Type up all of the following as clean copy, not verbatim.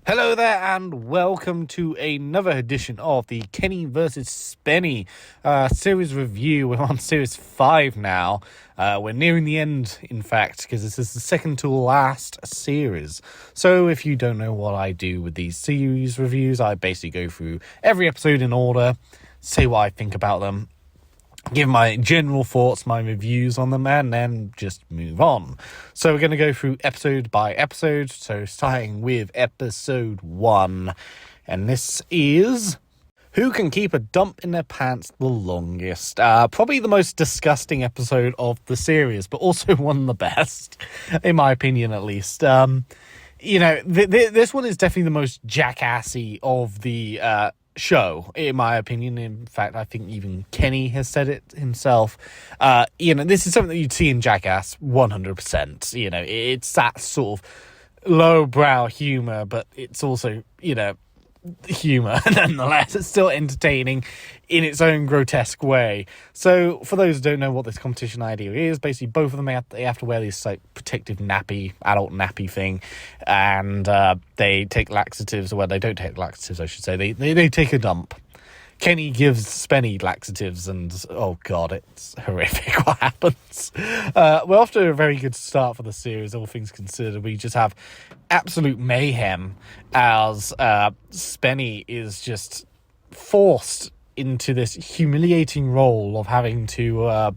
Hello there, and welcome to another edition of the Kenny vs. Spenny series review. We're on series 5 now. We're nearing the end, in fact, because this is the second to last series. So if you don't know what I do with these series reviews, I basically go through every episode in order, say what I think about them, give my general thoughts, my reviews on them, and then just move on. So we're going to go through episode by episode, so starting with episode 1, and this is Who Can Keep a Dump in Their Pants the Longest. Probably the most disgusting episode of the series, but also one of the best, in my opinion at least. This one is definitely the most jackassy of the show, in my opinion. In fact, I think even Kenny has said it himself. This is something that you'd see in Jackass 100%. It's that sort of lowbrow humor, but it's also, humor nonetheless. It's still entertaining in its own grotesque way. So for those who don't know what this competition idea is, basically both of them they have to wear this like protective adult nappy thing, and they take laxatives. Well, they don't take laxatives, I should say. They take a dump. Kenny gives Spenny laxatives, and oh god, it's horrific what happens. We're off to a very good start for the series, all things considered. We just have absolute mayhem as Spenny is just forced into this humiliating role of having to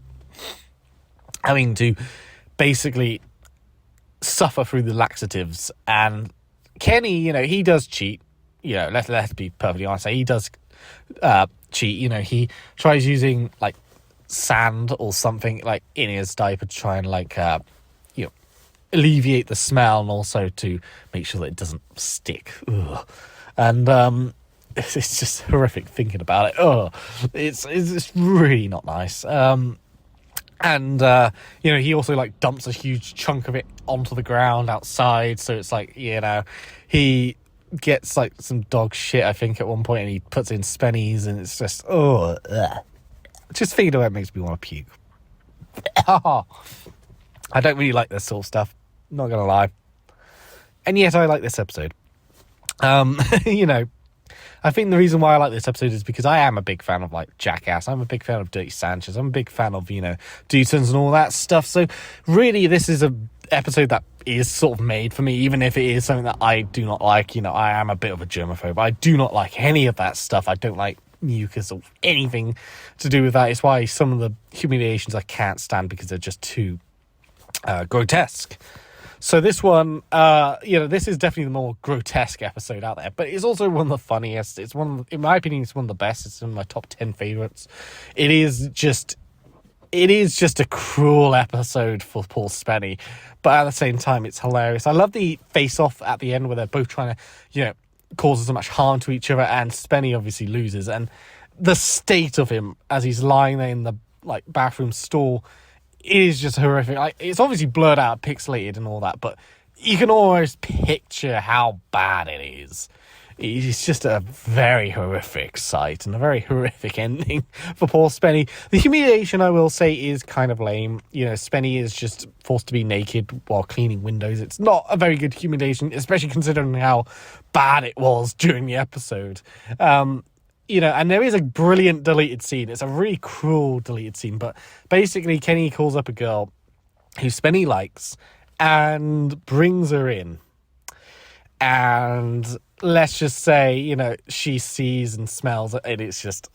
basically suffer through the laxatives. And Kenny, he does cheat. Let's be perfectly honest. He does cheat. He tries using like sand or something like in his diaper to try and alleviate the smell, and also to make sure that it doesn't stick. Ugh. And it's just horrific thinking about it. It's really not nice. He also dumps a huge chunk of it onto the ground outside, so it's he gets some dog shit, I think, at one point, and he puts in Spenny's, and it's just just thinking about it makes me want to puke. I don't really like this sort of stuff, not gonna lie, and yet I like this episode. I think the reason why I like this episode is because I am a big fan of Jackass. I'm a big fan of Dirty Sanchez. I'm a big fan of Dutons and all that stuff. So really, this is a episode that is sort of made for me, even if it is something that I do not like. I am a bit of a germaphobe. I do not like any of that stuff. I don't like mucus or anything to do with that. It's why some of the humiliations I can't stand, because they're just too grotesque. So this one, this is definitely the more grotesque episode out there, but it's also one of the funniest. In my opinion, it's one of the best. It's in my top 10 favorites. It is just a cruel episode for poor Spenny, but at the same time, it's hilarious. I love the face-off at the end where they're both trying to, cause so much harm to each other, and Spenny obviously loses, and the state of him as he's lying there in the bathroom stall is just horrific. It's obviously blurred out, pixelated and all that, but you can almost picture how bad it is. It's just a very horrific sight and a very horrific ending for poor Spenny. The humiliation, I will say, is kind of lame. Spenny is just forced to be naked while cleaning windows. It's not a very good humiliation, especially considering how bad it was during the episode. And there is a brilliant deleted scene. It's a really cruel deleted scene, but basically Kenny calls up a girl who Spenny likes and brings her in. And let's just say, she sees and smells it, and it's just,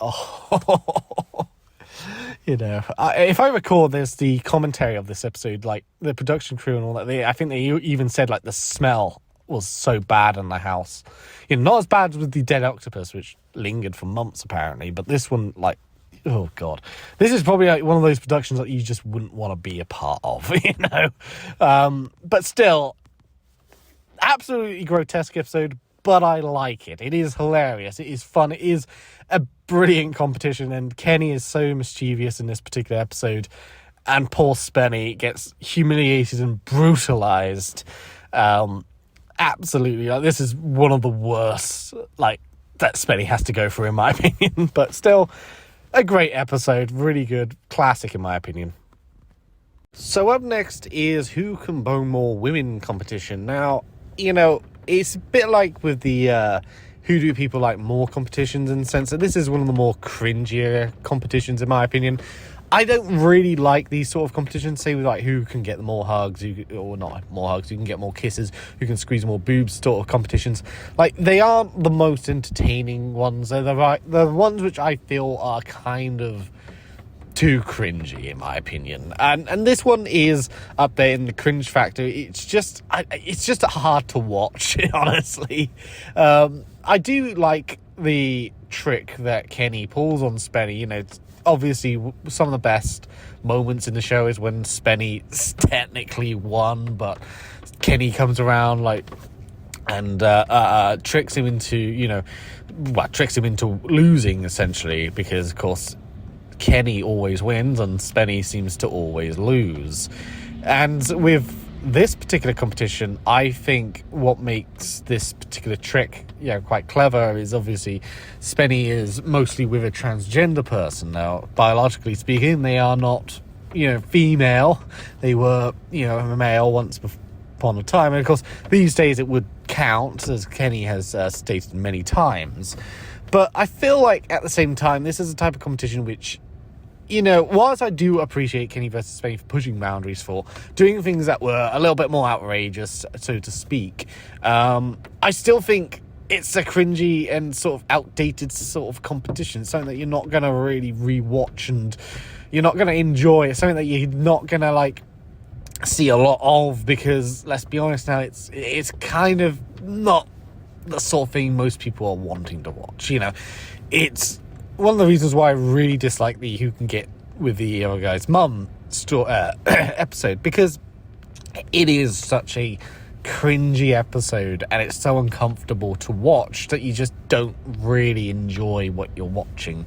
if I recall, there's the commentary of this episode, the production crew and all that, I think they even said, the smell was so bad in the house. Not as bad with the dead octopus, which lingered for months, apparently, but this one, oh god, this is probably one of those productions that you just wouldn't want to be a part of. But still, absolutely grotesque episode, but I like it. It is hilarious, it is fun, it is a brilliant competition, and Kenny is so mischievous in this particular episode, and poor Spenny gets humiliated and brutalized. Absolutely, this is one of the worst that Spenny has to go through, in my opinion, but still a great episode, really good, classic in my opinion. So up next is Who Can Bone More Women competition. Now, it's a bit like with the who do people like more competitions, in the sense that this is one of the more cringier competitions in my opinion. I don't really like these sort of competitions, say with like who can get more hugs, or not more hugs, who can get more kisses, who can squeeze more boobs sort of competitions. Like, they aren't the most entertaining ones. They're the ones which I feel are kind of too cringy, in my opinion. And this one is up there in the cringe factor. It's just hard to watch, honestly. I do like the trick that Kenny pulls on Spenny. You know, it's obviously some of the best moments in the show is when Spenny technically won, but Kenny comes around and tricks him into losing, essentially, because of course Kenny always wins and Spenny seems to always lose. And with this particular competition, I think what makes this particular trick quite clever is obviously Spenny is mostly with a transgender person. Now, biologically speaking, they are not female. They were a male once upon a time, and of course these days it would count, as Kenny has stated many times. But I feel like at the same time this is a type of competition which, whilst I do appreciate Kenny versus Spenny for pushing boundaries, for doing things that were a little bit more outrageous, so to speak, I still think it's a cringy and sort of outdated sort of competition. Something that you're not going to really rewatch and you're not going to enjoy. It's something that you're not going to see a lot of, because let's be honest now, it's kind of not the sort of thing most people are wanting to watch. It's one of the reasons why I really dislike the Who Can Get with the Other Guy's Mum episode, because it is such a cringy episode and it's so uncomfortable to watch that you just don't really enjoy what you're watching.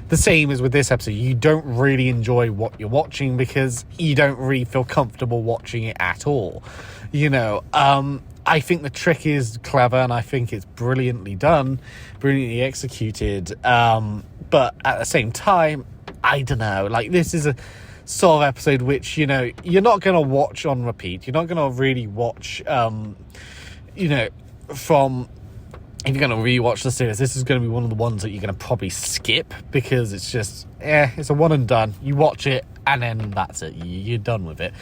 The same as with this episode, you don't really enjoy what you're watching because you don't really feel comfortable watching it at all. I think the trick is clever and I think it's brilliantly done, brilliantly executed. But at the same time, I don't know, this is a sort of episode which, you're not going to watch on repeat. You're not going to really watch, if you're going to rewatch the series, this is going to be one of the ones that you're going to probably skip, because it's just, it's a one and done. You watch it and then that's it. You're done with it.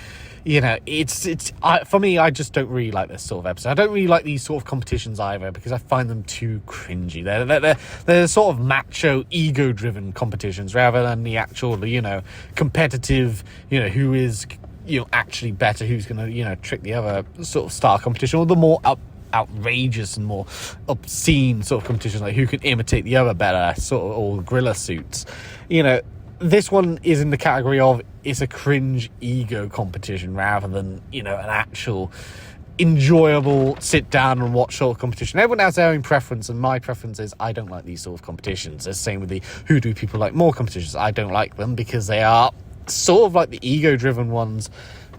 For me, I just don't really like this sort of episode. I don't really like these sort of competitions either, because I find them too cringy. They're sort of macho, ego-driven competitions rather than the actual, competitive, who is, actually better, who's going to, trick the other sort of star competition, or the more outrageous and more obscene sort of competitions, like who can imitate the other better, sort of, or gorilla suits. This one is in the category of, it's a cringe ego competition rather than, an actual enjoyable sit down and watch sort of competition. Everyone has their own preference, and my preference is I don't like these sort of competitions. The same with the who do people like more competitions. I don't like them because they are sort of like the ego driven ones,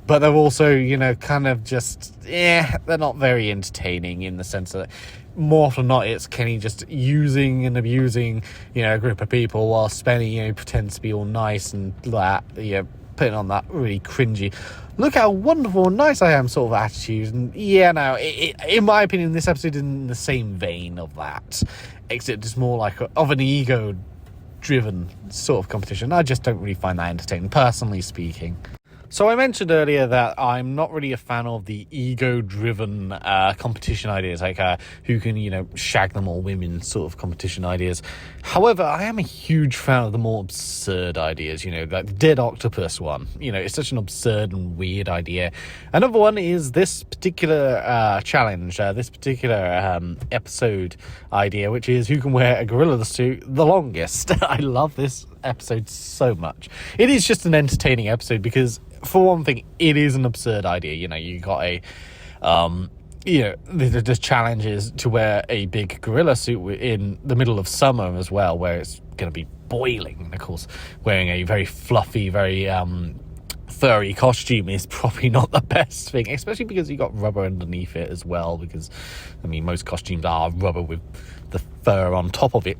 but they're also, kind of just, they're not very entertaining, in the sense that more often than not, it's Kenny just using and abusing, a group of people, while Spenny, pretends to be all nice and that, putting on that really cringy, look how wonderful and nice I am sort of attitude. And in my opinion, this episode is in the same vein of that, except it's more like of an ego-driven sort of competition. I just don't really find that entertaining, personally speaking. So I mentioned earlier that I'm not really a fan of the ego-driven competition ideas, like who can, shag them all women sort of competition ideas. However, I am a huge fan of the more absurd ideas, that Dead Octopus one. It's such an absurd and weird idea. Another one is this particular challenge, this particular episode idea, which is who can wear a gorilla suit the longest. I love this episode so much. It is just an entertaining episode because, for one thing, it is an absurd idea. You got a the challenge is to wear a big gorilla suit in the middle of summer as well, where it's going to be boiling. And of course, wearing a very fluffy, very furry costume is probably not the best thing, especially because you got rubber underneath it as well, because most costumes are rubber with the fur on top of it,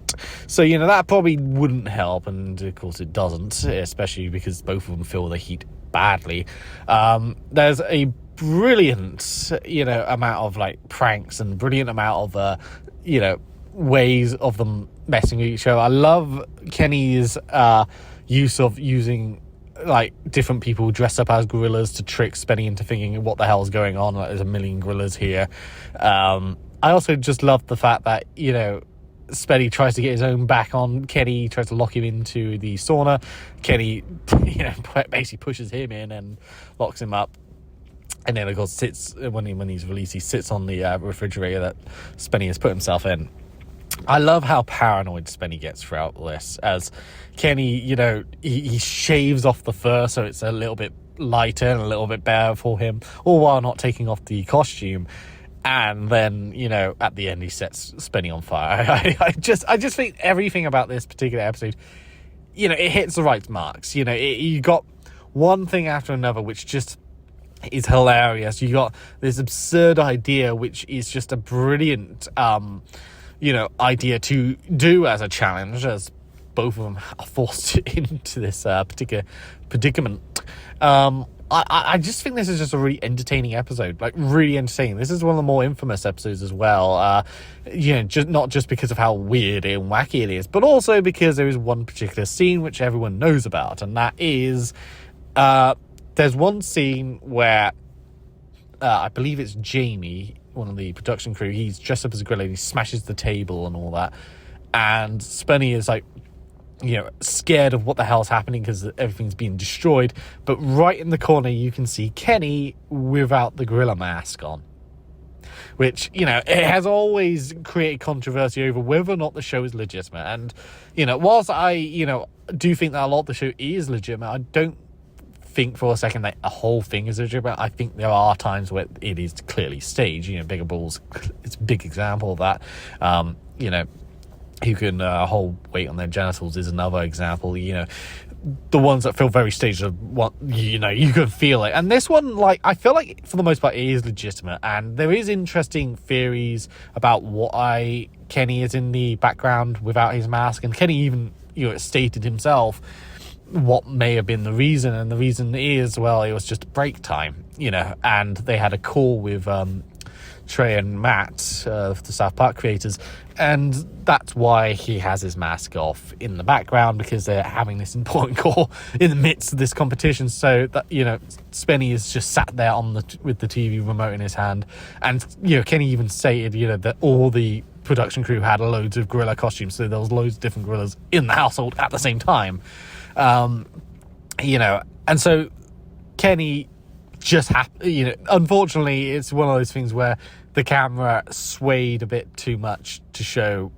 so that probably wouldn't help, and of course it doesn't, especially because both of them feel the heat badly. There's a brilliant, amount of like pranks and brilliant amount of, ways of them messing with each other. I love Kenny's use of using like different people dressed up as gorillas to trick Spenny into thinking what the hell's going on. Like there's a million gorillas here. I also just love the fact that, Spenny tries to get his own back on Kenny, tries to lock him into the sauna. Kenny, basically pushes him in and locks him up. And then, of course, sits when he's released, he sits on the refrigerator that Spenny has put himself in. I love how paranoid Spenny gets throughout this, as Kenny, he shaves off the fur so it's a little bit lighter and a little bit better for him, all while not taking off the costume. And then, at the end, he sets Spenny on fire. I just think everything about this particular episode, it hits the right marks. You got one thing after another, which just is hilarious. You got this absurd idea, which is just a brilliant, idea to do as a challenge, as both of them are forced into this particular predicament. I just think this is just a really entertaining episode, like really entertaining. This is one of the more infamous episodes as well. Just not just because of how weird and wacky it is, but also because there is one particular scene which everyone knows about, and that is there's one scene where I believe it's Jamie, one of the production crew. He's dressed up as a gorilla and he smashes the table and all that, and Spenny is like, scared of what the hell's happening because everything's being destroyed. But right in the corner, you can see Kenny without the gorilla mask on, which, it has always created controversy over whether or not the show is legitimate. And, whilst I, do think that a lot of the show is legitimate, I don't think for a second that a whole thing is legitimate. I think there are times where it is clearly staged. Bigger Balls, it's a big example of that. Who can hold weight on their genitals is another example. The ones that feel very staged are what, you can feel it. And this one, like, I feel like for the most part it is legitimate, and there is interesting theories about why Kenny is in the background without his mask, and Kenny even stated himself what may have been the reason, and the reason is, well, it was just break time, and they had a call with Trey and Matt, the South Park creators, and that's why he has his mask off in the background, because they're having this important call in the midst of this competition. So that, Spenny is just sat there with the TV remote in his hand, and Kenny even stated that all the production crew had loads of gorilla costumes, so there was loads of different gorillas in the household at the same time. And so Kenny just unfortunately, it's one of those things where the camera swayed a bit too much to show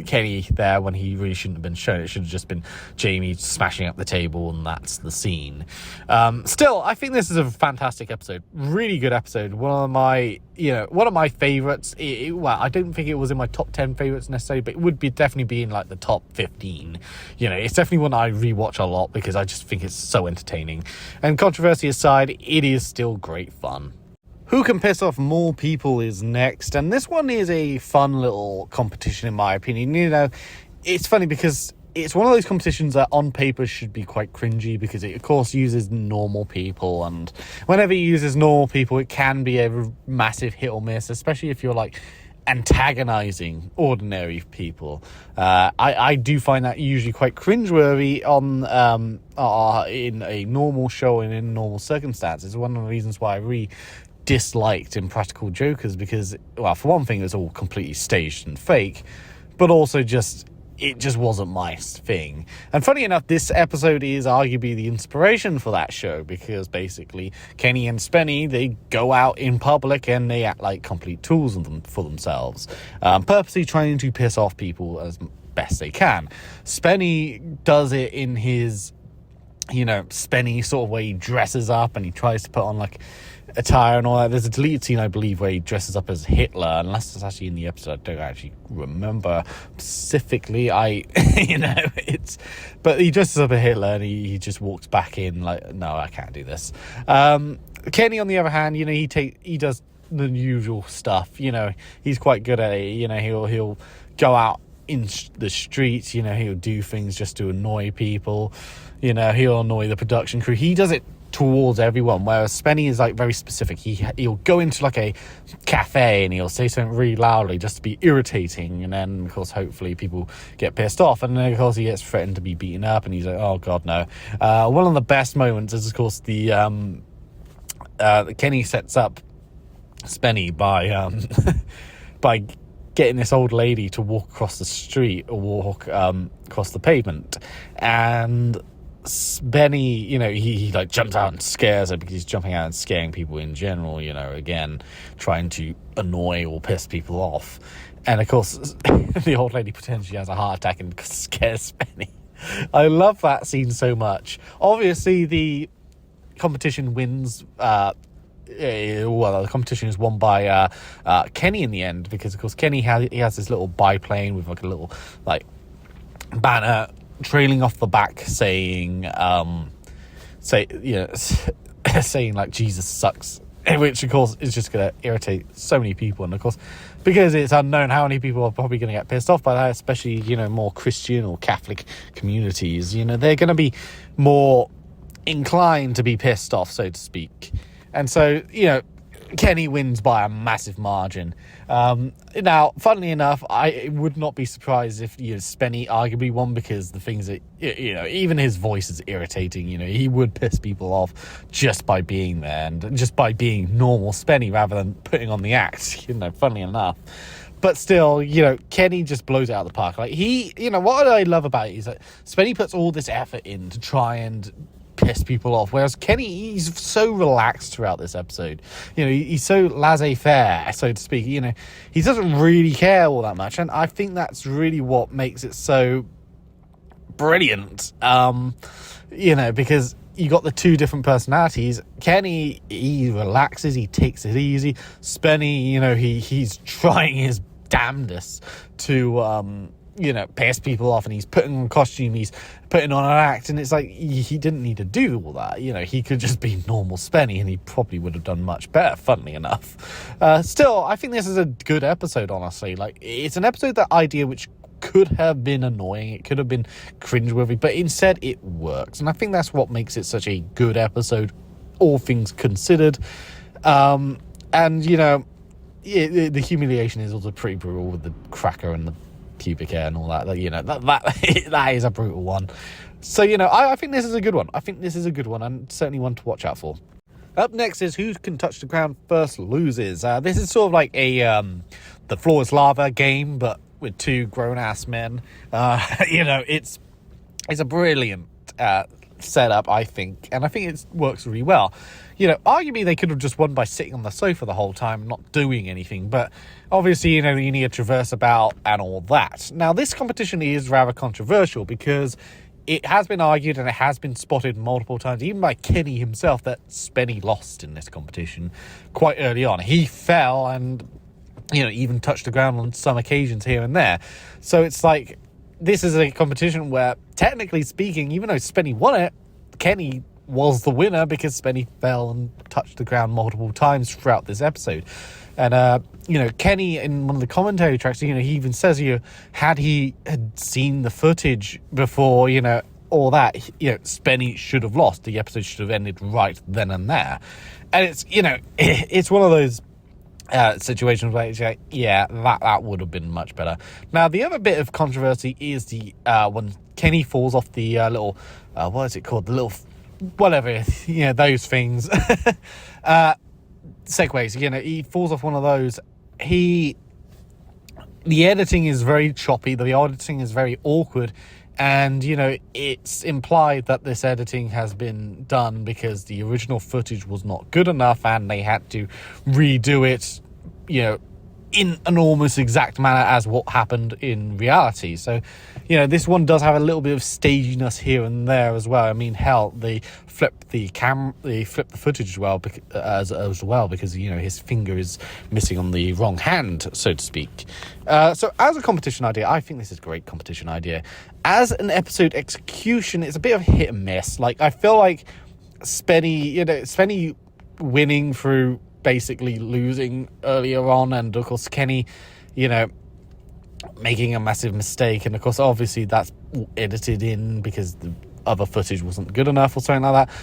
Kenny there when he really shouldn't have been shown. It should have just been Jamie smashing up the table, and that's the scene. Still, I think this is a fantastic episode. Really good episode. One of my favorites. Well, I don't think it was in my top 10 favorites necessarily, but it would definitely be in like the top 15. It's definitely one I rewatch a lot because I just think it's so entertaining. And controversy aside, it is still great fun. Who can piss off more people is next, and this one is a fun little competition in my opinion. It's funny because it's one of those competitions that on paper should be quite cringy, because it of course uses normal people, and whenever it uses normal people it can be a massive hit or miss, especially if you're like antagonizing ordinary people. I do find that usually quite cringeworthy on in a normal show and in normal circumstances. One of the reasons why I really disliked Impractical Jokers, because, well, for one thing, it was all completely staged and fake, but also it just wasn't my thing. And funny enough, this episode is arguably the inspiration for that show, because basically Kenny and Spenny, they go out in public and they act like complete tools for themselves, purposely trying to piss off people as best they can. Spenny does it in his Spenny sort of way. He dresses up and he tries to put on like attire and all that. There's a deleted scene, I believe, where he dresses up as Hitler, unless it's actually in the episode. I don't actually remember specifically. But he dresses up as Hitler and he just walks back in like, no, I can't do this. Kenny, on the other hand, he does the usual stuff. He's quite good at it. He'll go out in the streets. He'll do things just to annoy people. He'll annoy the production crew. He does it towards everyone, whereas Spenny is like very specific. He'll go into like a cafe and he'll say something really loudly just to be irritating, and then of course hopefully people get pissed off, and then of course he gets threatened to be beaten up, and he's like, oh god no. One of the best moments is of course the Kenny sets up Spenny by by getting this old lady to walk across the street or walk across the pavement, and Spenny, he like jumps out and scares her because he's jumping out and scaring people in general, again trying to annoy or piss people off. And of course the old lady pretends she has a heart attack and scares Spenny. I love that scene so much. Obviously the competition wins, the competition is won by Kenny in the end, because of course Kenny has this little biplane with like a little like banner trailing off the back saying saying like Jesus sucks, which of course is just going to irritate so many people. And of course, because it's unknown how many people are probably going to get pissed off by that, especially more Christian or Catholic communities, they're going to be more inclined to be pissed off, so to speak. And so, Kenny wins by a massive margin. Now, funnily enough, I would not be surprised if Spenny arguably won, because the things that, even his voice is irritating. He would piss people off just by being there and just by being normal Spenny rather than putting on the act, funnily enough. But still, Kenny just blows it out of the park. Like what I love about it is that Spenny puts all this effort in to try and piss people off, whereas Kenny, he's so relaxed throughout this episode. He's so laissez-faire, so to speak. He doesn't really care all that much, and I think that's really what makes it so brilliant. Because you got the two different personalities. Kenny, he relaxes, he takes it easy. Spenny, he's trying his damnedest to piss people off, and he's putting on costume, he's putting on an act, and it's like he didn't need to do all that. He could just be normal Spenny and he probably would have done much better, funnily enough. Still, I think this is a good episode, honestly. Like, it's an episode, that idea which could have been annoying, it could have been cringeworthy, but instead it works, and I think that's what makes it such a good episode, all things considered. And the humiliation is also pretty brutal with the cracker and the pubic hair and all that. That is a brutal one. So I think this is a good one. I think this is a good one, and certainly one to watch out for. Up next is Who Can Touch the Ground First Loses. This is sort of like a the floor is lava game, but with two grown-ass men. It's a brilliant setup, I think, and I think it works really well. Arguably they could have just won by sitting on the sofa the whole time, not doing anything, but obviously, you need to traverse about and all that. Now, this competition is rather controversial because it has been argued and it has been spotted multiple times, even by Kenny himself, that Spenny lost in this competition quite early on. He fell and, even touched the ground on some occasions here and there. So it's like, this is a competition where, technically speaking, even though Spenny won it, Kenny was the winner because Spenny fell and touched the ground multiple times throughout this episode. And, Kenny, in one of the commentary tracks, he even says, had he had seen the footage before, all that, Spenny should have lost. The episode should have ended right then and there. And it's, it's one of those situations where it's like, yeah, that would have been much better. Now, the other bit of controversy is the when Kenny falls off the little, what is it called? The little, whatever, those things. Segways, he falls off one of those. The editing is very choppy, the editing is very awkward, and it's implied that this editing has been done because the original footage was not good enough and they had to redo it in an almost exact manner as what happened in reality. So this one does have a little bit of staginess here and there as well. I mean, hell, they flipped the footage as well, because his finger is missing on the wrong hand, so to speak. So as a competition idea, I think this is a great competition idea. As an episode execution, it's a bit of hit and miss. Like, I feel like Spenny winning through basically losing earlier on, and of course Kenny making a massive mistake, and of course obviously that's edited in because the other footage wasn't good enough or something like that.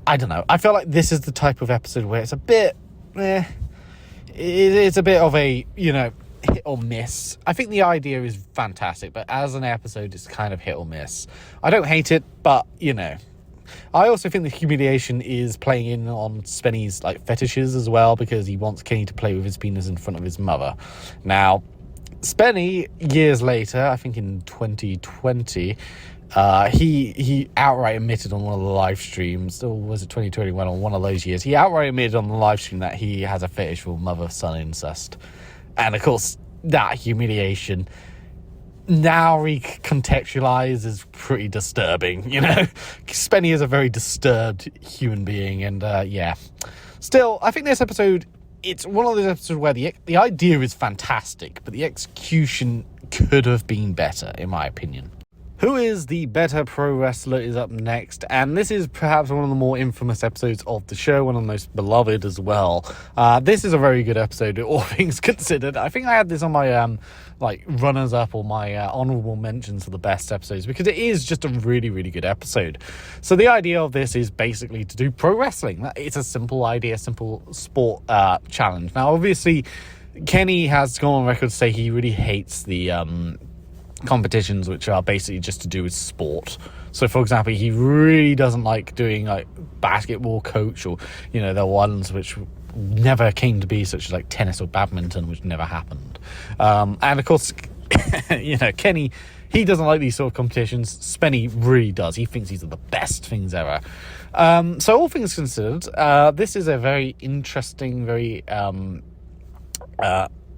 I don't know. I feel like this is the type of episode where it's a bit, it's a bit of a, hit or miss. I think the idea is fantastic, but as an episode, it's kind of hit or miss. I don't hate it, but, I also think the humiliation is playing in on Spenny's, fetishes as well, because he wants Kenny to play with his penis in front of his mother. Now, Spenny, years later, I think in 2020, he outright admitted on one of the live streams, or was it 2021, on one of those years, he outright admitted on the live stream that he has a fetish for mother-son incest. And of course, that humiliation, now recontextualized, is pretty disturbing, Spenny is a very disturbed human being, and Still, I think this episode, it's one of those episodes where the idea is fantastic, but the execution could have been better, in my opinion. Who is the better pro wrestler is up next, and this is perhaps one of the more infamous episodes of the show, one of the most beloved as well. This is a very good episode, all things considered. I think I had this on my runners-up or my honourable mentions for the best episodes, because it is just a really, really good episode. So the idea of this is basically to do pro wrestling. It's a simple idea, simple sport challenge. Now, obviously, Kenny has gone on record to say he really hates the competitions which are basically just to do with sport. So for example, he really doesn't like doing basketball coach, or the ones which never came to be, such as tennis or badminton, which never happened. And of course, Kenny, he doesn't like these sort of competitions. Spenny really does. He thinks these are the best things ever. So all things considered, this is a very interesting,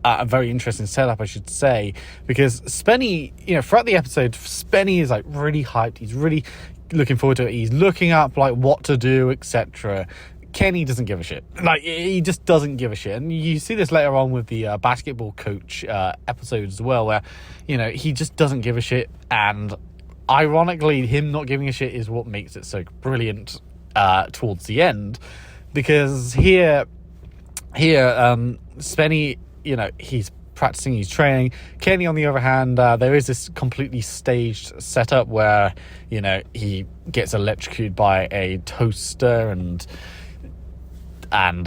a very interesting setup, I should say, because Spenny, throughout the episode, Spenny is really hyped. He's really looking forward to it. He's looking up what to do, etc. Kenny doesn't give a shit. He just doesn't give a shit. And you see this later on with the basketball coach episode as well, where he just doesn't give a shit. And ironically, him not giving a shit is what makes it so brilliant towards the end, because here Spenny, he's practicing, he's training. Kenny, on the other hand, there is this completely staged setup where, he gets electrocuted by a toaster, and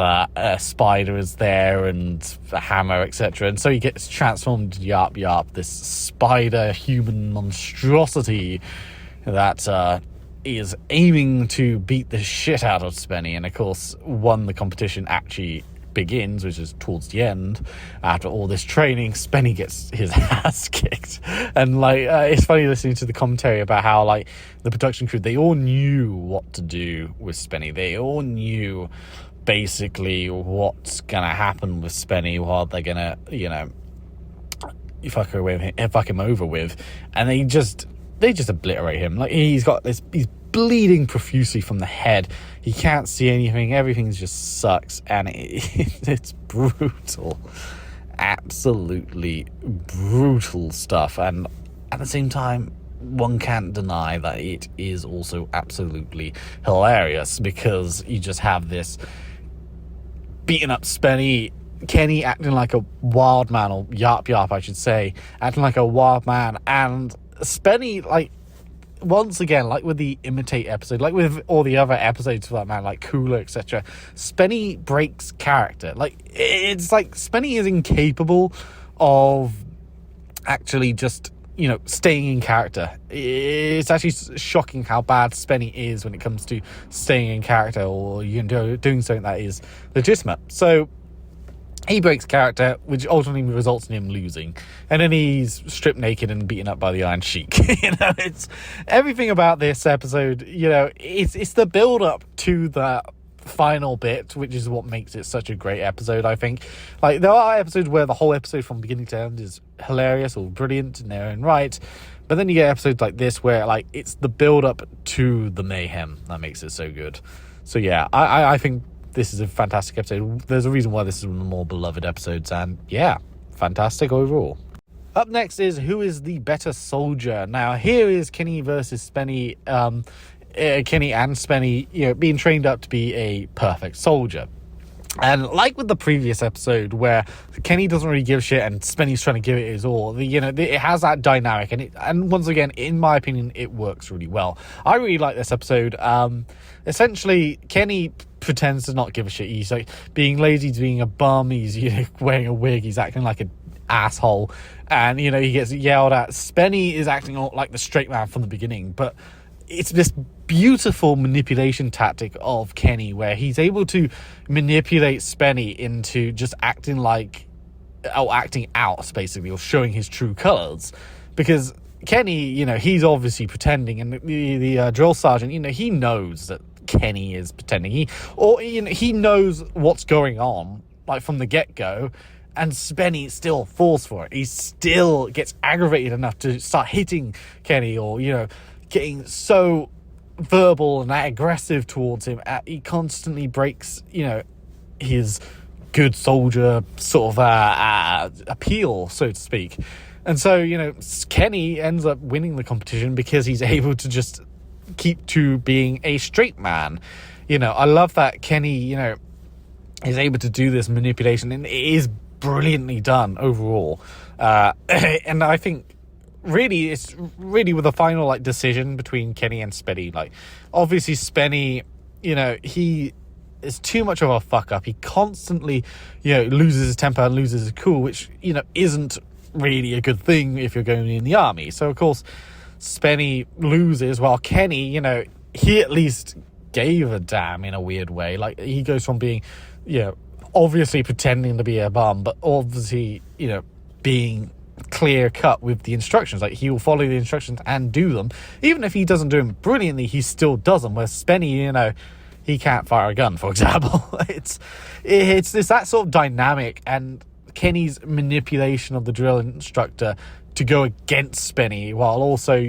a spider is there, and a hammer, etc. And so he gets transformed into Yarp, this spider human monstrosity that is aiming to beat the shit out of Spenny. And of course, when the competition actually begins, which is towards the end, after all this training, Spenny gets his ass kicked. And it's funny listening to the commentary about how the production crew, they all knew what to do with Spenny. They all knew basically what's gonna happen with Spenny, what they're gonna fuck him over with, and they just obliterate him. He's bleeding profusely from the head. He can't see anything. Everything just sucks, and it's brutal, absolutely brutal stuff. And at the same time, one can't deny that it is also absolutely hilarious, because you just have this beaten up Spenny, Kenny acting like a wild man, or Yarp, I should say, acting like a wild man, and Spenny, once again, with the Imitate episode, with all the other episodes for that man, Cooler, etc., Spenny breaks character. It's Spenny is incapable of actually just, staying in character. It's actually shocking how bad Spenny is when it comes to staying in character, or doing something that is legitimate. So he breaks character, which ultimately results in him losing. And then he's stripped naked and beaten up by the Iron Sheik. It's everything about this episode, it's the build-up to the final bit, which is what makes it such a great episode, I think. There are episodes where the whole episode from beginning to end is hilarious or brilliant in their own right. But then you get episodes like this where, it's the build-up to the mayhem that makes it so good. So, yeah, I think this is a fantastic episode. There's a reason why this is one of the more beloved episodes, and yeah, fantastic overall. Up next is who is the better soldier. Now, here is Kenny versus Spenny. Kenny and Spenny, being trained up to be a perfect soldier. And like with the previous episode where Kenny doesn't really give a shit and Spenny's trying to give it his all, it has that dynamic, and once again, in my opinion, it works really well. I really like this episode. Essentially, Kenny pretends to not give a shit. He's like being lazy, he's being a bum, he's wearing a wig, he's acting like an asshole, and he gets yelled at. Spenny is acting like the straight man from the beginning, but it's this beautiful manipulation tactic of Kenny where he's able to manipulate Spenny into just acting out, basically, or showing his true colors. Because Kenny, he's obviously pretending, and the drill sergeant, he knows that Kenny is pretending. He knows what's going on, like from the get-go, and Spenny still falls for it. He still gets aggravated enough to start hitting Kenny, or getting so verbal and aggressive towards him. He constantly breaks, his good soldier sort of appeal, so to speak. And so, Kenny ends up winning the competition because he's able to just keep to being a straight man. I love that Kenny, is able to do this manipulation, and it is brilliantly done overall. And I think it's really with the final decision between Kenny and Spenny. Obviously Spenny, he is too much of a fuck up. He constantly loses his temper and loses his cool, which isn't really a good thing if you're going in the army. So of course Spenny loses, while Kenny, he at least gave a damn in a weird way. He goes from being obviously pretending to be a bum, but obviously being clear cut with the instructions. He will follow the instructions and do them. Even if he doesn't do them brilliantly, he still does them. Where Spenny, he can't fire a gun, for example. it's that sort of dynamic, and Kenny's manipulation of the drill instructor to go against Spenny while also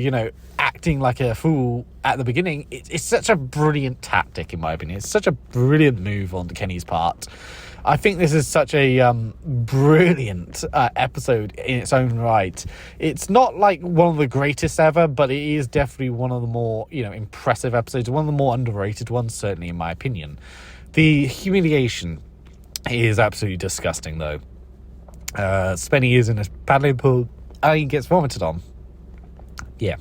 acting like a fool at the beginning. It's such a brilliant tactic, in my opinion. It's such a brilliant move on Kenny's part. I think this is such a brilliant episode in its own right. It's not one of the greatest ever, but it is definitely one of the more impressive episodes, one of the more underrated ones, certainly in my opinion. The humiliation is absolutely disgusting, though. Spenny is in a paddling pool and he gets vomited on. Yeah.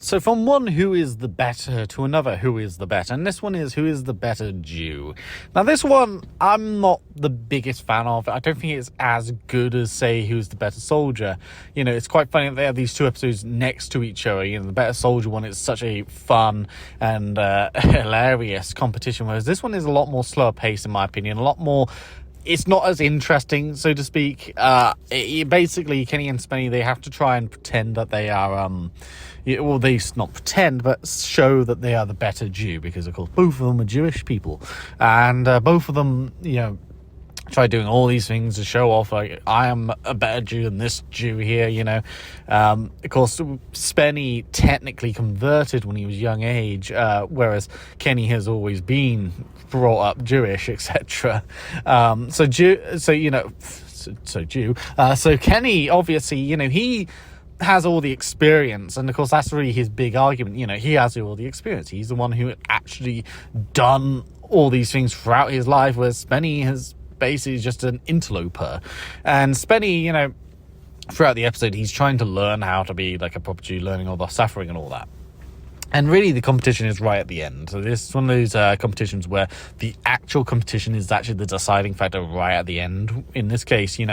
So from one who is the better to another who is the better, and this one is who is the better Jew. Now this one I'm not the biggest fan of. I don't think it's as good as, say, who's the better soldier. It's quite funny that they have these two episodes next to each other. The better soldier one is such a fun and hilarious competition, whereas this one is a lot more slower paced, in my opinion, a lot more. It's not as interesting, so to speak. Basically, Kenny and Spenny, they have to try and pretend that they are, they not pretend, but show that they are the better Jew, because, of course, both of them are Jewish people. And both of them, try doing all these things to show off, I am a better Jew than this Jew here, Of course, Spenny technically converted when he was young age, whereas Kenny has always been brought up Jewish, etc. So Kenny, obviously, he has all the experience, and of course that's really his big argument. He has all the experience. He's the one who actually done all these things throughout his life, whereas Spenny has basically just an interloper. And Spenny, throughout the episode, he's trying to learn how to be like a proper Jew, learning all the suffering and all that. And really, the competition is right at the end. So this is one of those competitions where the actual competition is actually the deciding factor right at the end. In this case, you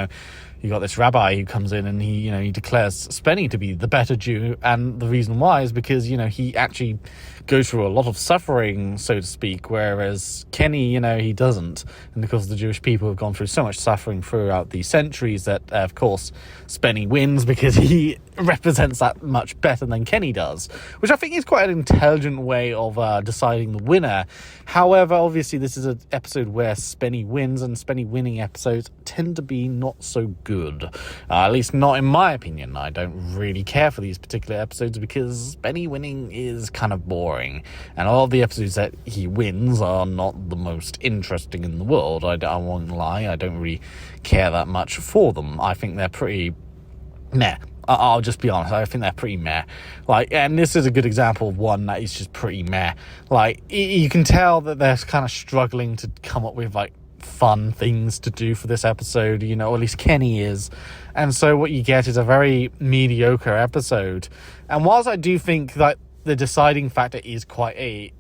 got this rabbi who comes in and he declares Spenny to be the better Jew. And the reason why is because, he actually goes through a lot of suffering, so to speak, whereas Kenny, he doesn't. And because the Jewish people have gone through so much suffering throughout the centuries that, of course, Spenny wins because he represents that much better than Kenny does, which I think is quite an intelligent way of deciding the winner. However, obviously, this is an episode where Spenny wins, and Spenny winning episodes tend to be not so good. At least not in my opinion. I don't really care for these particular episodes because Spenny winning is kind of boring. And all of the episodes that he wins are not the most interesting in the world. I won't lie. I don't really care that much for them. I think they're pretty meh. I'll just be honest. I think they're pretty meh. And this is a good example of one that is just pretty meh. You can tell that they're kind of struggling to come up with fun things to do for this episode, or at least Kenny is. And so what you get is a very mediocre episode. And whilst I do think that the deciding factor is quite a,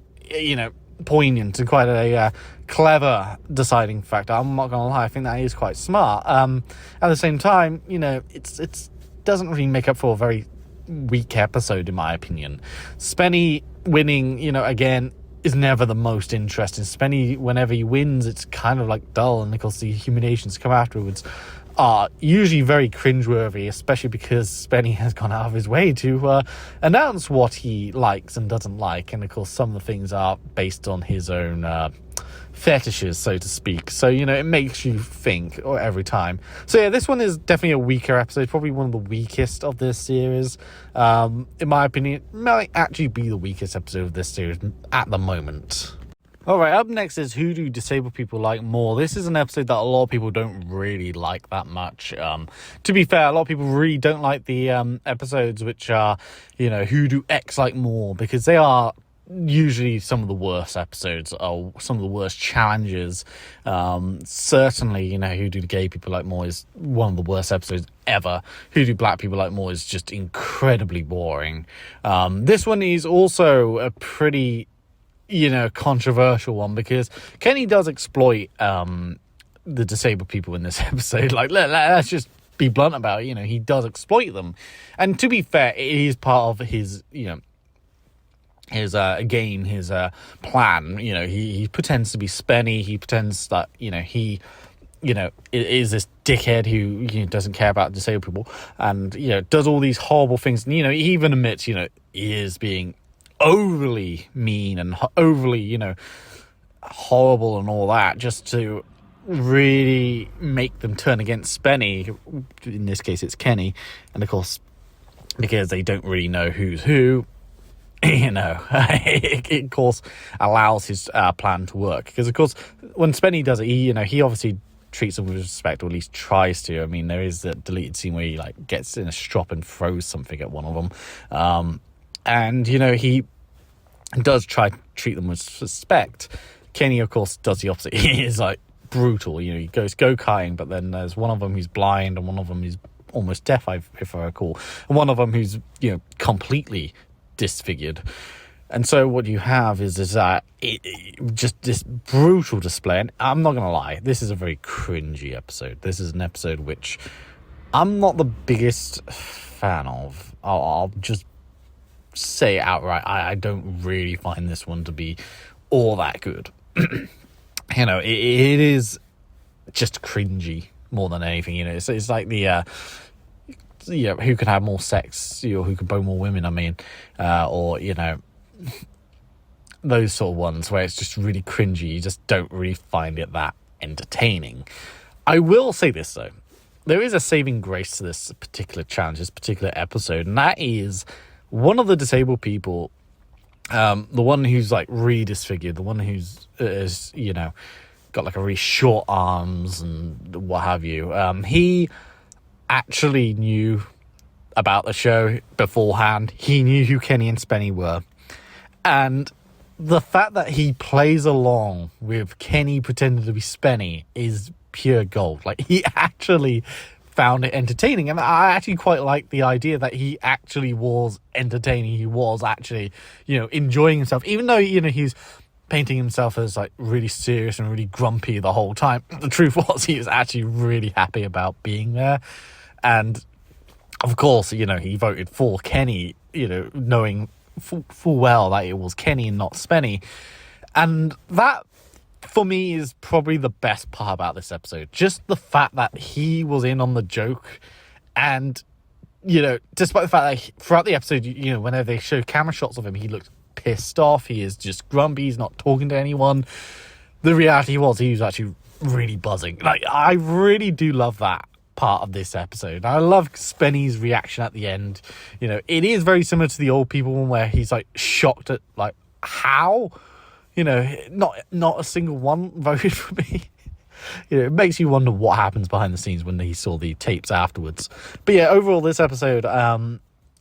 poignant and quite a clever deciding factor, I'm not gonna lie, I think that is quite smart. At the same time, it's doesn't really make up for a very weak episode, in my opinion. Spenny winning, again, is never the most interesting. Spenny, whenever he wins, it's kind of like dull, and of course the humiliations come afterwards are usually very cringeworthy, especially because Spenny has gone out of his way to announce what he likes and doesn't like, and of course some of the things are based on his own fetishes, so to speak. So, it makes you think every time. So yeah, this one is definitely a weaker episode, probably one of the weakest of this series. In my opinion, it might actually be the weakest episode of this series at the moment. Alright, up next is Who Do Disabled People Like More? This is an episode that a lot of people don't really like that much. To be fair, a lot of people really don't like the episodes which are, Who Do X Like More? Because they are usually some of the worst episodes, or some of the worst challenges. Certainly, Who Do Gay People Like More is one of the worst episodes ever. Who Do Black People Like More is just incredibly boring. This one is also a pretty controversial one, because Kenny does exploit the disabled people in this episode. Like, let's just be blunt about it. He does exploit them, and to be fair, it is part of his his game, his plan. He pretends to be Spenny. He pretends that he is this dickhead who doesn't care about disabled people, and does all these horrible things, and he even admits he is being overly mean and overly horrible and all that, just to really make them turn against Spenny. In this case it's Kenny, and of course because they don't really know who's who, it of course allows his plan to work, because of course when Spenny does it, he obviously treats them with respect, or at least tries to. I mean, there is a deleted scene where he gets in a strop and throws something at one of them, and he does try to treat them with respect. Kenny, of course, does the opposite. He is brutal. He goes go-karting, but then there's one of them who's blind, and one of them who's almost deaf, if I recall, and one of them who's completely disfigured. And so what you have is just this brutal display. And I'm not gonna lie, this is a very cringy episode. This is an episode which I'm not the biggest fan of. I'll just say it outright. I don't really find this one to be all that good. It is just cringy more than anything. It's like the who can have more sex, or who can bone more women, I mean, or those sort of ones where it's just really cringy. You just don't really find it that entertaining. I will say this though, there is a saving grace to this particular challenge, this particular episode, and that is one of the disabled people, the one who's really disfigured, the one who's is got a really short arms and what have you. He actually knew about the show beforehand. He knew who Kenny and Spenny were, and the fact that he plays along with Kenny pretending to be Spenny is pure gold. He actually found it entertaining, and I actually quite like the idea that he actually was entertaining. He was actually enjoying himself, even though he's painting himself as really serious and really grumpy the whole time. The truth was, he was actually really happy about being there. And of course, he voted for Kenny, knowing full well that it was Kenny and not Spenny. And that, for me, is probably the best part about this episode. Just the fact that he was in on the joke, and despite the fact that throughout the episode, whenever they show camera shots of him, he looks pissed off, he is just grumpy, he's not talking to anyone. The reality was, he was actually really buzzing. I really do love that part of this episode. I love Spenny's reaction at the end. It is very similar to the old people one, where he's shocked at how not a single one voted for me. It makes you wonder what happens behind the scenes when he saw the tapes afterwards. But yeah, overall, this episode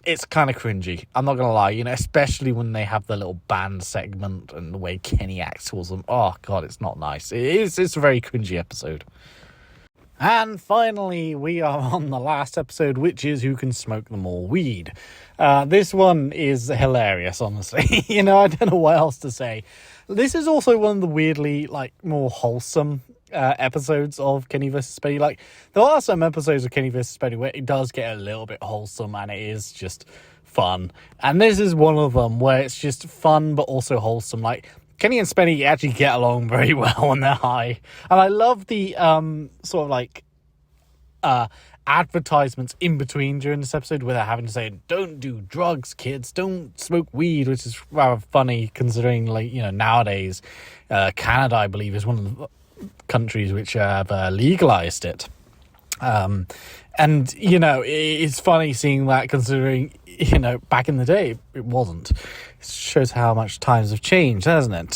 it's kind of cringy. I'm not gonna lie, especially when they have the little band segment and the way Kenny acts towards them. Oh god, it's not nice. It's a very cringy episode. And finally, we are on the last episode, which is Who Can Smoke the More Weed. This one is hilarious, honestly. I don't know what else to say. This is also one of the weirdly, more wholesome episodes of Kenny vs. Spenny. There are some episodes of Kenny vs. Spenny where it does get a little bit wholesome and it is just fun. And this is one of them where it's just fun but also wholesome. Kenny and Spenny actually get along very well when they're high. And I love the advertisements in between during this episode where they're having to say, don't do drugs, kids, don't smoke weed, which is rather funny considering, nowadays, Canada, I believe, is one of the countries which have legalized it. It's funny seeing that considering, back in the day, it wasn't. It shows how much times have changed, hasn't it?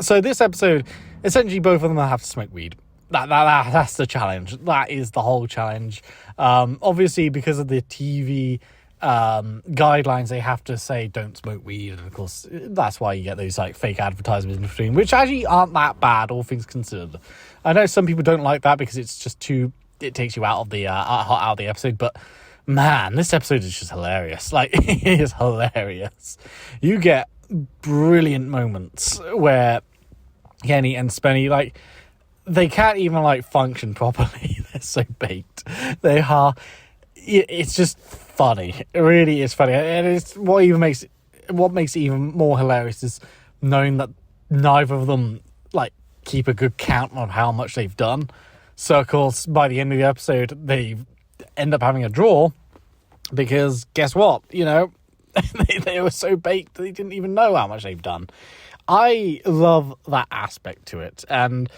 So this episode, essentially both of them have to smoke weed. That's the challenge. That is the whole challenge. Obviously, because of the TV guidelines, they have to say don't smoke weed, and of course that's why you get those fake advertisements in between, which actually aren't that bad, all things considered. I know some people don't like that because it's just it takes you out of the episode, but man, this episode is just hilarious. It is hilarious. You get brilliant moments where Kenny and Spenny, they can't even function properly. They're so baked. They are. It's just funny. It really is funny, and it's what makes it even more hilarious is knowing that neither of them keep a good count of how much they've done. So of course, by the end of the episode, they end up having a draw because guess what? They were so baked they didn't even know how much they've done. I love that aspect to it, and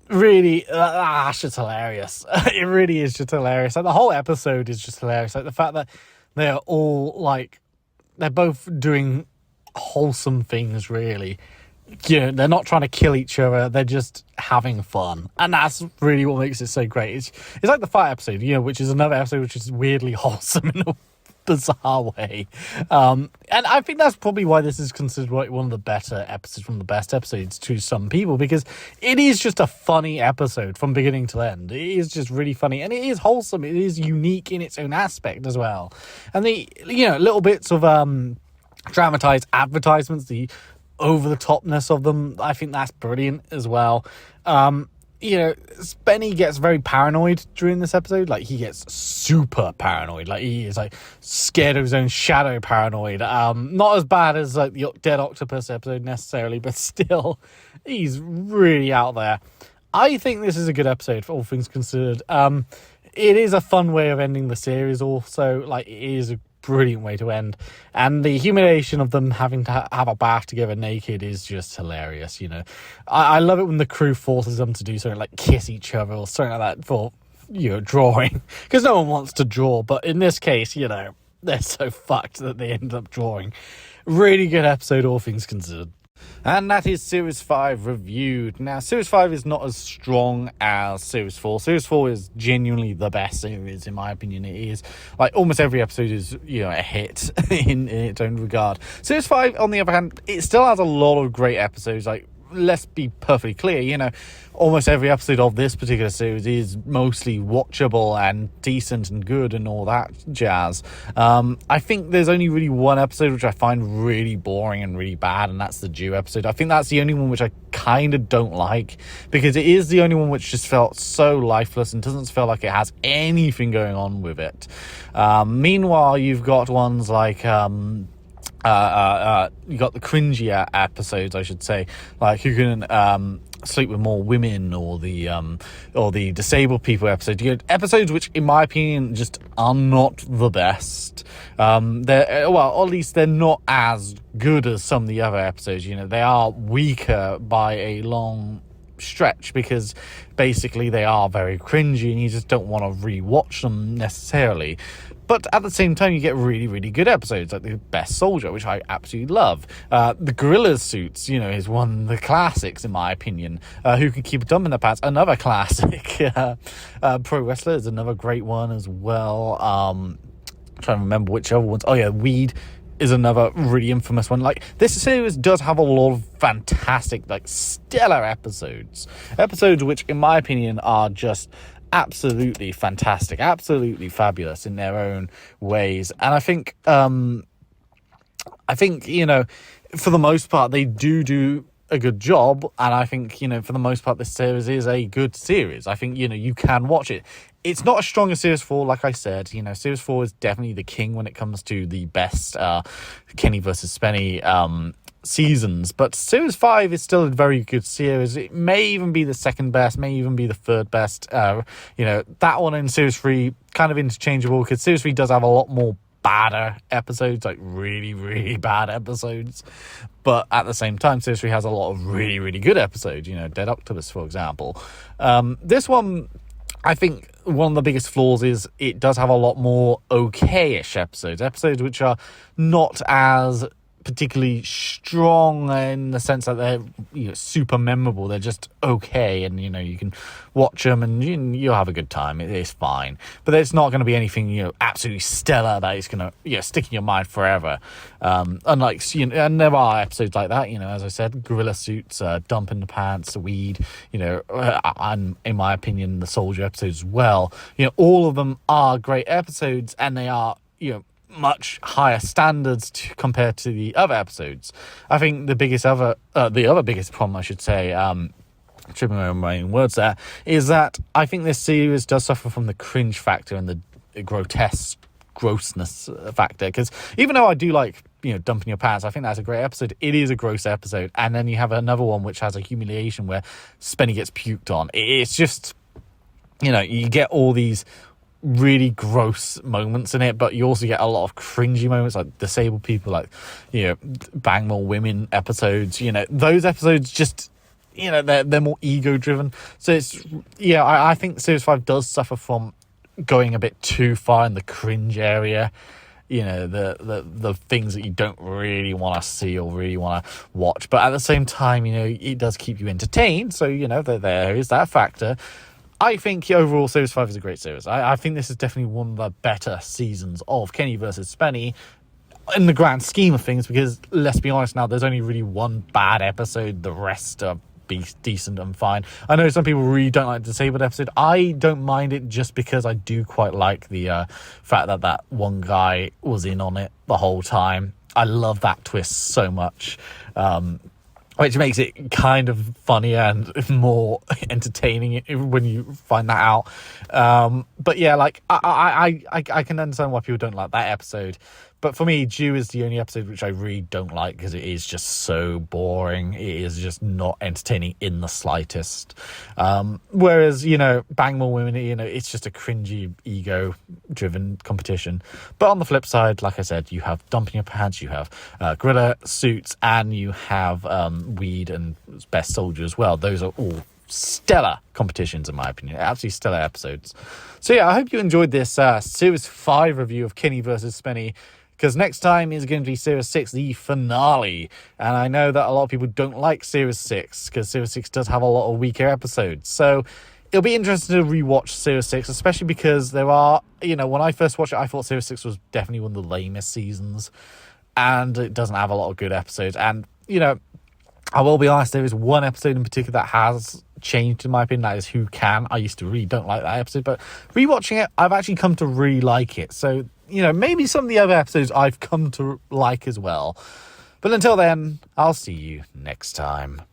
really, that's just hilarious. It really is just hilarious. The whole episode is just hilarious. The fact that they're all they're both doing wholesome things, really. They're not trying to kill each other. They're just having fun. And that's really what makes it so great. It's like the fight episode, which is another episode which is weirdly wholesome in a bizarre way. And I think that's probably why this is considered one of the better episodes, one of the best episodes to some people, because it is just a funny episode from beginning to end. It is just really funny, and it is wholesome. It is unique in its own aspect as well. And the little bits of dramatized advertisements, the over-the-topness of them, I think that's brilliant as well. Spenny gets very paranoid during this episode. He gets super paranoid. He is scared of his own shadow paranoid. Not as bad as the Dead Octopus episode necessarily, but still, he's really out there. I think this is a good episode for all things considered. It is a fun way of ending the series also. It is a brilliant way to end, and the humiliation of them having to have a bath together naked is just hilarious. I love it when the crew forces them to do something like kiss each other or something like that for drawing, because no one wants to draw, but in this case they're so fucked that they end up drawing. Really good episode, all things considered. And that is Series 5 reviewed. Now, Series 5 is not as strong as Series 4. Series 4 is genuinely the best series, in my opinion. It is. Almost every episode is, a hit in its own regard. Series 5, on the other hand, it still has a lot of great episodes. Let's be perfectly clear, almost every episode of this particular series is mostly watchable and decent and good and all that jazz. I think there's only really one episode which I find really boring and really bad, and that's the Jew episode. I think that's the only one which I kind of don't like, because it is the only one which just felt so lifeless and doesn't feel like it has anything going on with it. Meanwhile, you've got ones like you got the cringy episodes, I should say, Who Can Sleep with More Women, or the disabled people episode. You get episodes which, in my opinion, just are not the best. At least they're not as good as some of the other episodes. They are weaker by a long stretch, because basically they are very cringy and you just don't want to rewatch them necessarily. But at the same time, you get really, really good episodes, like The Best Soldier, which I absolutely love. The Gorilla Suits, is one of the classics, in my opinion. Who Can Keep a Thumb in the Pants, another classic. Pro Wrestler is another great one as well. trying to remember which other ones. Oh yeah, Weed is another really infamous one. Like, this series does have a lot of fantastic, like, stellar episodes which in my opinion are just absolutely fantastic, absolutely fabulous in their own ways. And I think you know, for the most part they do a good job, and I think, you know, for the most part this series is a good series. I think, you know, you can watch it. It's not as strong as Series 4, like I said. You know, Series 4 is definitely the king when it comes to the best Kenny versus Spenny seasons, but Series 5 is still a very good series. It may even be the second best, may even be the third best. You know, that one and Series 3 kind of interchangeable, because Series 3 does have a lot more badder episodes, like really, really bad episodes. But at the same time, Series 3 has a lot of really, really good episodes, you know, Dead Octopus, for example. This one, I think one of the biggest flaws is it does have a lot more okay-ish episodes which are not as particularly strong in the sense that they're, you know, super memorable. They're just okay, and, you know, you can watch them and you'll have a good time. It's fine, but it's not going to be anything, you know, absolutely stellar that is going to, you know, stick in your mind forever. Unlike, you know, and there are episodes like that, you know, as I said, Gorilla Suits, Dump in the Pants, Weed, you know, and in my opinion the Soldier episodes as well. You know, all of them are great episodes, and they are, you know, much higher standards compared to the other episodes. I think the other biggest problem, I should say, tripping over my own words there, is that I think this series does suffer from the cringe factor and the grotesque grossness factor, because even though I do like, you know, Dumping Your Pants, I think that's a great episode, it is a gross episode. And then you have another one which has a humiliation where Spenny gets puked on. It's just, you know, you get all these really gross moments in it, but you also get a lot of cringy moments, like disabled people, like, you know, Bang More Women episodes. You know, those episodes just, you know, they're more ego driven. So it's, yeah, I think Series 5 does suffer from going a bit too far in the cringe area. You know, the things that you don't really want to see or really want to watch, but at the same time, you know, it does keep you entertained. So, you know, there is that factor. I think overall Series 5 is a great series. I think this is definitely one of the better seasons of Kenny versus Spenny in the grand scheme of things, because let's be honest now, there's only really one bad episode. The rest are decent and fine. I know some people really don't like the Disabled episode. I don't mind it just because I do quite like the fact that one guy was in on it the whole time. I love that twist so much. Which makes it kind of funnier and more entertaining when you find that out. But yeah, like I can understand why people don't like that episode. But for me, Jew is the only episode which I really don't like, because it is just so boring. It is just not entertaining in the slightest. Whereas, you know, Bang More Women, you know, it's just a cringy, ego-driven competition. But on the flip side, like I said, you have Dumping Your Pants, you have Gorilla Suits, and you have Weed and Best Soldier as well. Those are all stellar competitions, in my opinion. Absolutely stellar episodes. So yeah, I hope you enjoyed this Series 5 review of Kenny versus Spenny, because next time is going to be Series 6, the finale. And I know that a lot of people don't like Series 6, because Series 6 does have a lot of weaker episodes. So it'll be interesting to rewatch Series 6, especially because there are, you know, when I first watched it, I thought Series 6 was definitely one of the lamest seasons. And it doesn't have a lot of good episodes. And, you know, I will be honest, there is one episode in particular that has changed, in my opinion. That is Who Can. I used to really don't like that episode, but rewatching it, I've actually come to really like it. So, you know, maybe some of the other episodes I've come to like as well. But until then, I'll see you next time.